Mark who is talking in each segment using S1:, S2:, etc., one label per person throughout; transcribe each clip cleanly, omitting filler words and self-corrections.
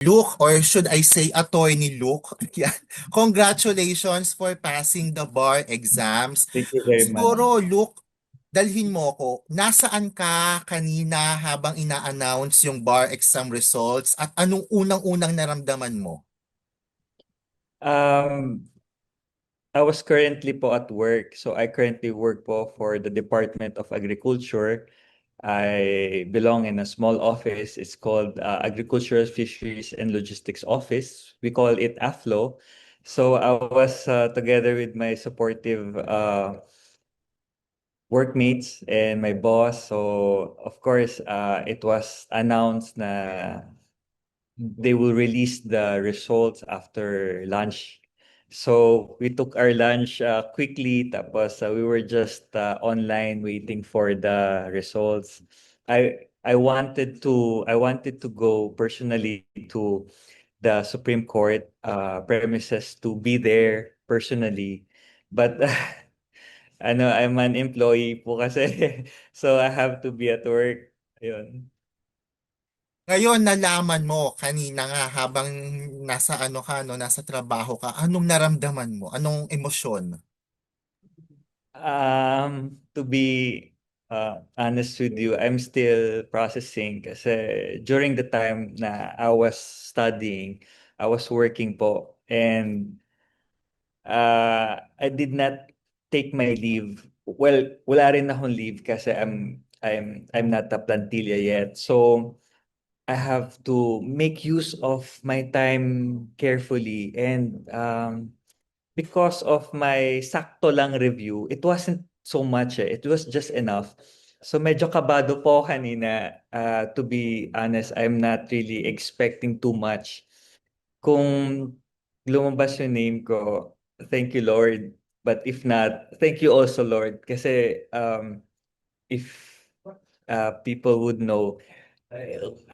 S1: Luke, or should I say Attorney Luke? Yan. Congratulations for passing the bar exams.
S2: Thank you very much.
S1: Siguro, Luke, dalhin mo ko. Nasaan ka kanina habang ina-announce yung bar exam results at anong unang-unang naramdaman mo?
S2: Um, I was currently po at work. So I currently work po for the Department of Agriculture. I belong in a small office. It's called Agricultural Fisheries and Logistics Office. We call it AFLO. So I was together with my supportive workmates and my boss. So of course, it was announced na they will release the results after lunch. So we took our lunch quickly, tapos we were just online waiting for the results. I wanted to go personally to the Supreme Court premises to be there personally. But I'm an employee po kasi so I have to be at work. Ayun.
S1: Ngayon, nalaman mo kanina nga habang nasa ano ka, no, nasa trabaho ka, anong naramdaman mo? Anong emosyon?
S2: To be honest with you, I'm still processing kasi during the time na I was studying, I was working po and I did not take my leave. Well, wala rin akong leave kasi I'm not a plantilla yet. So I have to make use of my time carefully and because of my sakto lang review, it wasn't so much eh. It was just enough. So medyo kabado po kanina. To be honest, I'm not really expecting too much. Kung lumabas yung name ko, thank you Lord. But if not, thank you also Lord. Kasi if people would know,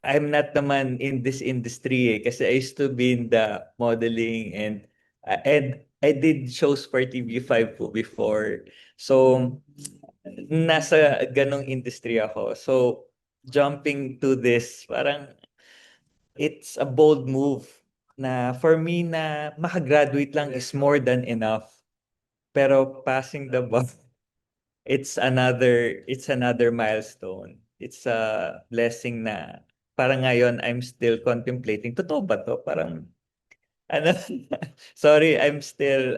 S2: I'm not naman in this industry eh. Kasi I used to be in the modeling and I did shows for TV5 po before. So, nasa ganong industry ako. So, jumping to this, parang it's a bold move na for me na makagraduate lang is more than enough. Pero passing the bar, it's another milestone. It's a blessing na parang ngayon I'm still contemplating. Totoo ba to? Parang ano sorry, I'm still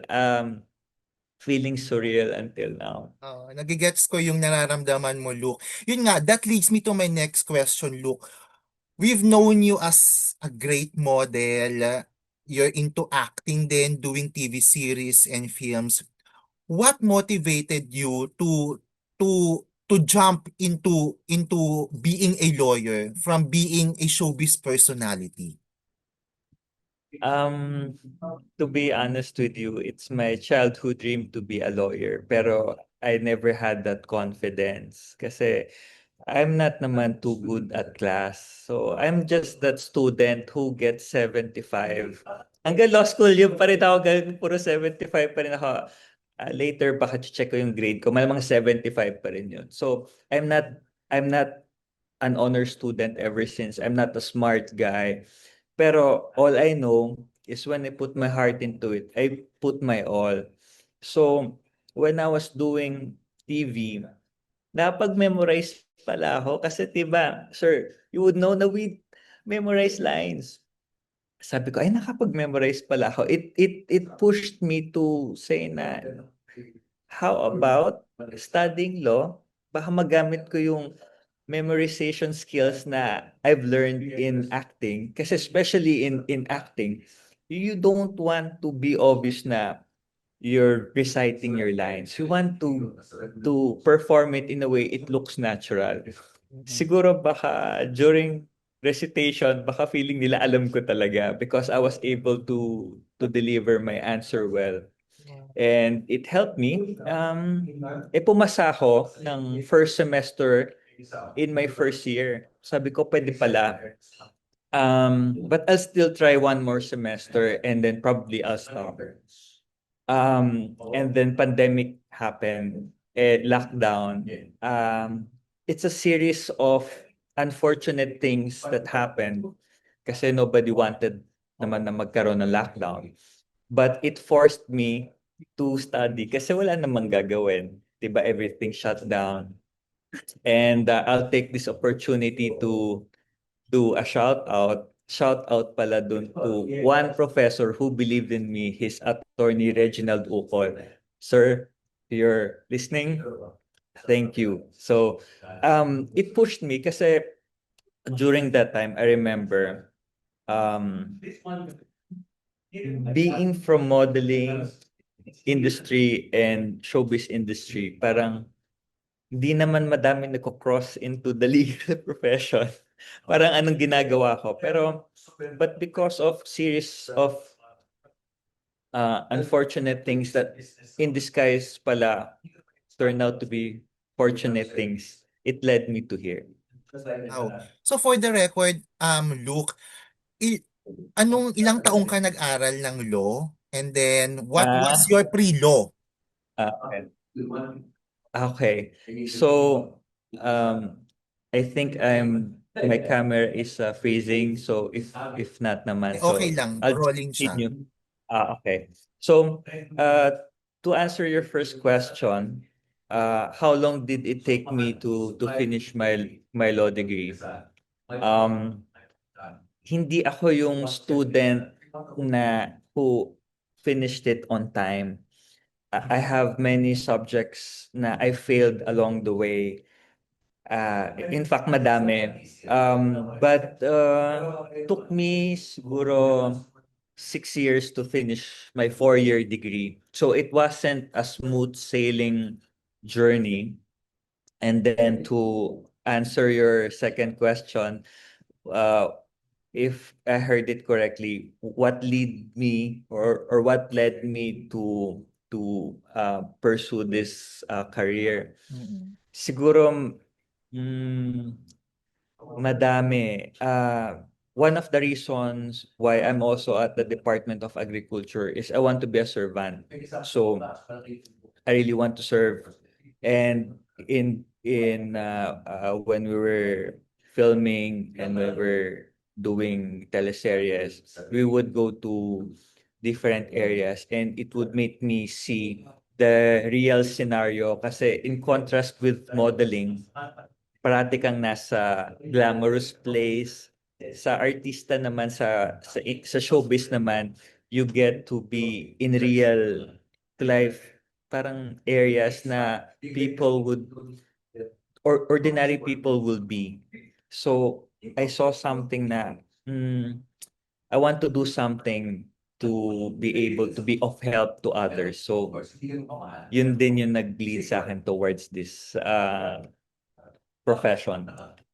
S2: feeling surreal until now.
S1: Nagigets ko yung nararamdaman mo, Luke. Yun nga, that leads me to my next question, Luke. We've known you as a great model. You're into acting then, doing TV series and films. What motivated you to jump into being a lawyer from being a showbiz personality?
S2: Um, to be honest with you, it's my childhood dream to be a lawyer, pero I never had that confidence kasi I'm not naman too good at class. So I'm just that student who gets 75. Hanggang law school, yung pa rin ako, puro 75 pa rin ako. Later, baka check ko yung grade ko. Malamang 75 pa rin yun. So I'm not an honor student ever since. I'm not a smart guy. Pero all I know is when I put my heart into it, I put my all. So when I was doing TV, napag-memorize pala ako kasi 'di ba, sir, you would know na we memorize lines. Sabi ko, ay nakapag-memorize pala ako. It pushed me to say na, how about studying law? Baka magamit ko yung memorization skills na I've learned in acting. Kasi especially in acting, you don't want to be obvious na you're reciting your lines. You want to perform it in a way it looks natural.
S1: Mhm.
S2: Siguro baka during recitation, baka feeling nila alam ko talaga because I was able to deliver my answer well. And it helped me. Pumasa ako ng first semester in my first year. Sabi ko, pwede pala. But I'll still try one more semester and then probably I'll stop. And then pandemic happened, lockdown. It's a series of unfortunate things that happened. kasi nobody wanted naman na magkaroon ng lockdown. But it forced me to study kasi wala namang gagawin. 'Di ba? Everything shut down. And I'll take this opportunity to do a shout out. Shout out pala dun to one professor who believed in me, his attorney Reginald Ucol. Sir, if you're listening, thank you. So, it pushed me kasi during that time, I remember um, being from modeling industry and showbiz industry, parang hindi naman madami nagko-cross into the legal profession. Parang anong ginagawa ko. Pero, but because of series of unfortunate things that in disguise pala turn out to be fortunate things, it led me to here.
S1: Wow. So for the record, Luke, i- ilang taong ka nag-aral ng law? And then, what was
S2: Ah,
S1: your pre-law?
S2: okay. Okay. So, I think my camera is freezing. So if not naman,
S1: Okay
S2: so
S1: lang,
S2: I'll just
S1: rolling siya.
S2: continue. Okay. So, to answer your first question, how long did it take me to finish my law degree? Um, Hindi ako yung student na who finished it on time. I have many subjects na I failed along the way. In fact, madami. But took me siguro 6 years to finish my 4-year degree. So it wasn't a smooth sailing journey. And then to answer your second question, uh, if I heard it correctly, what lead me or what led me to pursue this career?
S1: Mm-mm.
S2: Siguro mm, madami. One of the reasons why I'm also at the Department of Agriculture is I want to be a servant. So I really want to serve. And when we were filming and we were doing teleseries, we would go to different areas and it would make me see the real scenario kasi in contrast with modeling, parati kang nasa glamorous place. Sa artista naman, sa showbiz naman, you get to be in real life, parang areas na people would, or ordinary people will be. So, I saw something na, I want to do something to be able to be of help to others. So, yun din yung nag-lead sa akin towards this profession.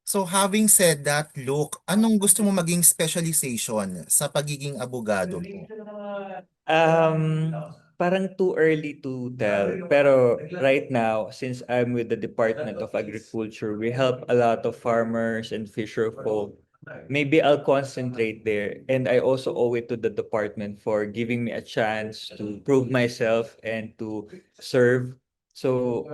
S1: So having said that, Luke, anong gusto mo maging specialization sa pagiging abogado mo?
S2: Um, Parang too early to tell. Pero right now, since I'm with the Department of Agriculture, we help a lot of farmers and fisher folk. Maybe I'll concentrate there. And I also owe it to the department for giving me a chance to prove myself and to serve. So,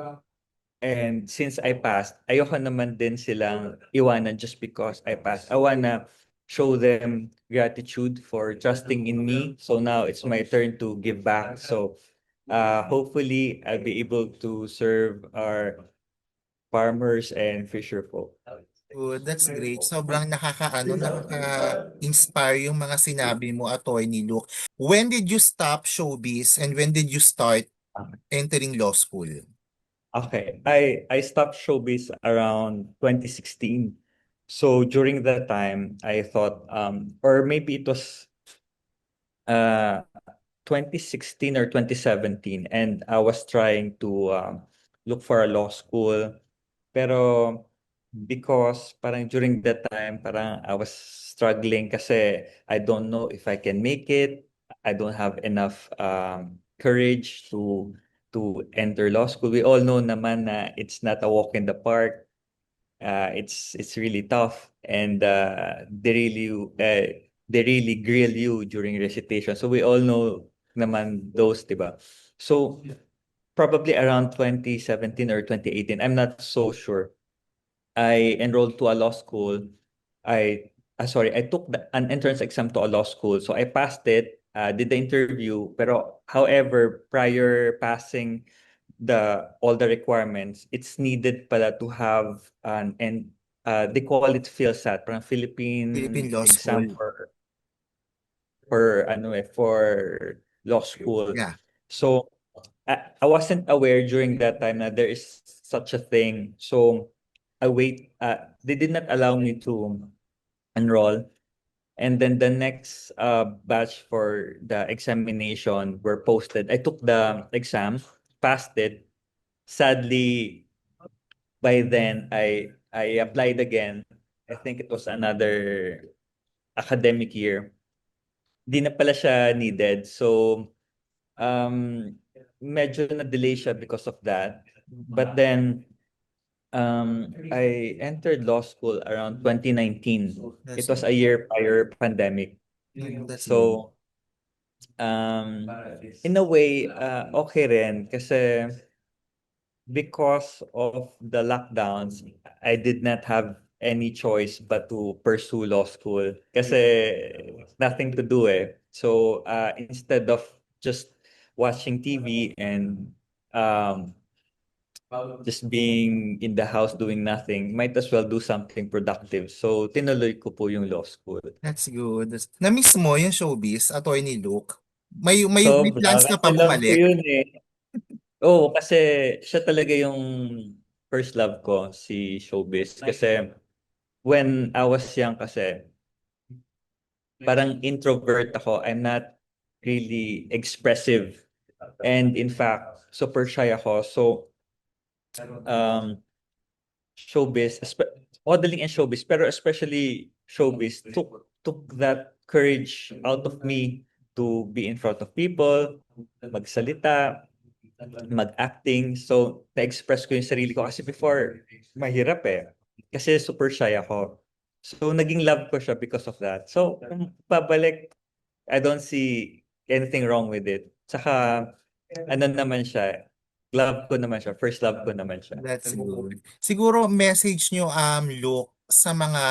S2: and since I passed, ayoko naman din silang iwanan just because I passed. I wanna show them gratitude for trusting in me. So now it's my turn to give back. So hopefully I'll be able to serve our farmers and fisher folk.
S1: Good, that's great. Sobrang nakaka-inspire yung mga sinabi mo, Attorney Luke. When did you stop showbiz and when did you start entering law school?
S2: Okay, I stopped showbiz around 2016. So during that time, I thought, or maybe it was uh 2016 or 2017, and I was trying to look for a law school. Pero because parang during that time, parang I was struggling kasi I don't know if I can make it. I don't have enough courage to enter law school. We all know naman na it's not a walk in the park. It's really tough, and they really grill you during recitation. So we all know naman those, 'di ba? So probably around 2017 or 2018, I'm not so sure. I enrolled to a law school. I sorry, I took an entrance exam to a law school. So I passed it, did the interview, pero however, prior passing all the requirements, it's needed pala to have they call it PhilSat, parang
S1: Philippine
S2: Philippine
S1: Law
S2: exam
S1: School.
S2: for law school.
S1: Yeah.
S2: So I wasn't aware during that time that there is such a thing. So they did not allow me to enroll. And then the next batch for the examination were posted. I took the exam, passed it. Sadly, by then I applied again. I think it was another academic year. Di na pala siya needed. So um medyo na-delay siya because of that. But then I entered law school around 2019. It
S1: That's
S2: was a
S1: good.
S2: year prior pandemic.
S1: That's good.
S2: So um in a way okay rin kasi because of the lockdowns, I did not have any choice but to pursue law school kasi nothing to do eh. So instead of just watching TV and um, just being in the house doing nothing, might as well do something productive. So tinuloy ko po yung law school.
S1: That's good. Na-miss mo yung showbiz, Attorney Luke? May
S2: Sobra,
S1: plans ka
S2: kasi
S1: pa
S2: love ko
S1: bumalik?
S2: yun eh. Oo, kasi siya talaga yung first love ko, si showbiz. Kasi when I was young kasi, parang introvert ako. I'm not really expressive. And in fact, super shy ako. So, um, modeling and showbiz, pero especially showbiz, took that courage out of me to be in front of people, magsalita, mag-acting. So, na-express ko yung sarili ko. Kasi before, mahirap eh. Kasi super shy ako. So, naging love ko siya because of that. So, kung pabalik, I don't see anything wrong with it. Tsaka, ano naman siya, love ko naman siya. First love ko naman siya.
S1: That's good. Siguro message nyo, Luke, sa mga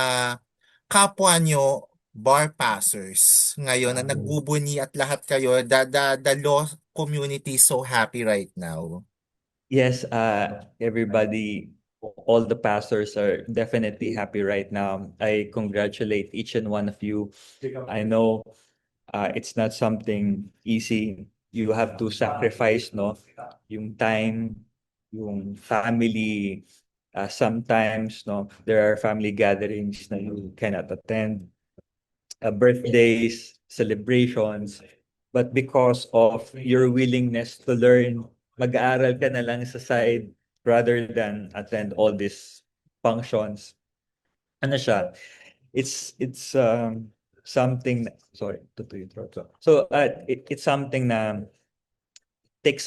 S1: kapwa nyo bar passers ngayon na nagbubuni at lahat kayo, the law community is so happy right now.
S2: Yes, everybody, all the pastors are definitely happy right now. I congratulate each and one of you. I know it's not something easy. You have to sacrifice, no? Yung time, yung family. Sometimes, no, there are family gatherings na you cannot attend, birthdays, celebrations. But because of your willingness to learn, mag-aaral ka na lang sa side rather than attend all these functions. Ano siya? It's something sorry to interrupt. So it's something na takes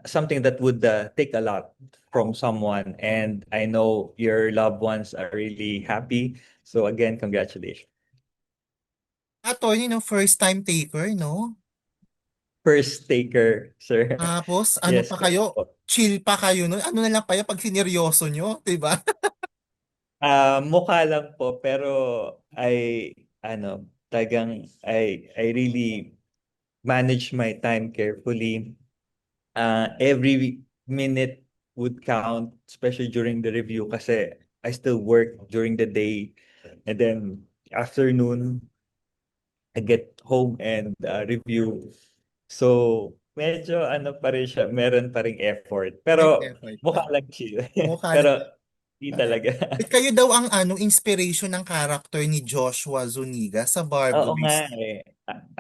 S2: something that would take a lot from someone, and I know your loved ones are really happy. So again, congratulations.
S1: Attorney, no, first time taker, no?
S2: First taker, sir.
S1: Tapos, ano
S2: Yes.
S1: pa kayo? Chill pa kayo nun. Ano na lang kayo pag sineryoso nyo, di ba?
S2: Mukha lang po pero talagang I really manage my time carefully. Every minute would count, especially during the review kasi I still work during the day, and then afternoon I get home and review. So medyo ano pa rin siya, meron pa ring effort.
S1: May
S2: Pero
S1: effort pa.
S2: mukha lang chill.
S1: Mukha lang.
S2: Pero di talaga.
S1: Kayo daw ang inspiration ng character ni Joshua Zuniga sa
S2: Oo nga
S1: Barbarist.
S2: eh.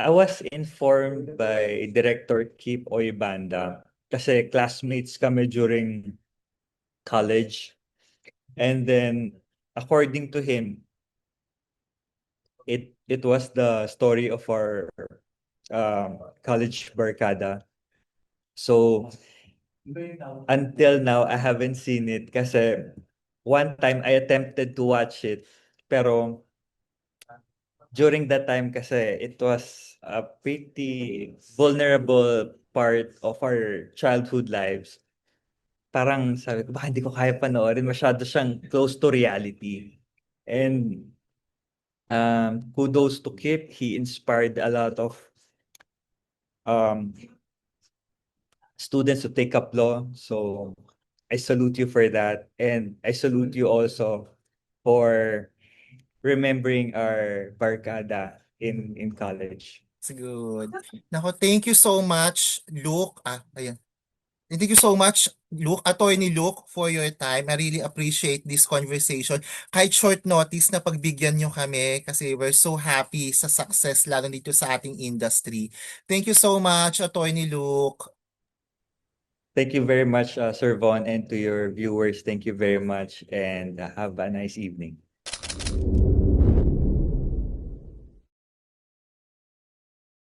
S2: I was informed by Director Kip Oybanda kasi classmates kami during college. And then, according to him, it was the story of our college barkada. So, until now, I haven't seen it kasi one time I attempted to watch it, pero during that time kasi it was a pretty vulnerable part of our childhood lives. Parang sabi ko, baka hindi ko kaya panoorin. Masyado siyang close to reality. And Kudos to Kip. He inspired a lot of um, students to take up law. So I salute you for that. And I salute you also for remembering our barkada in college.
S1: It's good. Nako, thank you so much, Luke. Ayan. Thank you so much, Luke, Attorney Luke, for your time. I really appreciate this conversation. Kahit short notice na pagbigyan nyo kami kasi we're so happy sa success lalo dito sa ating industry. Thank you so much, Attorney Luke.
S2: Thank you very much, Sir Von, and to your viewers. Thank you very much, and have a nice evening.